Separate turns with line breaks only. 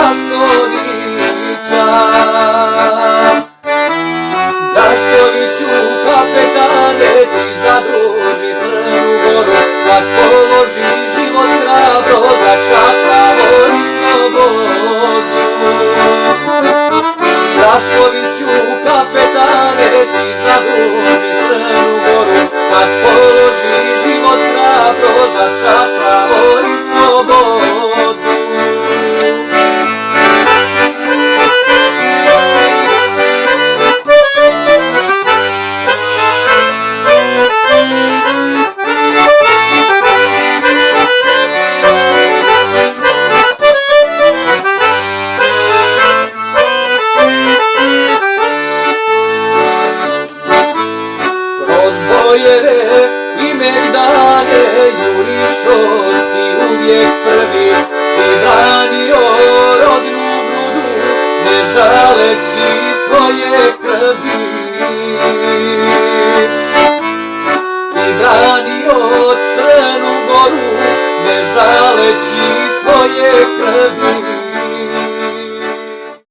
Draškovića. Draškoviću kapetane, ti zadruži Crnu Goru, kad položi život hrabro za čast, pravo i slobodu. Draškoviću kapetane, ti zadruži Crnu Goru, kad položi život hrabro za čast, pravo i slobodu. Bojeve i megdane jurišo si uvijek prvi, ti branio rodnu grudu, ne žaleći svoje krvi. Ti branio Crnu Goru, ne žaleći svoje krvi.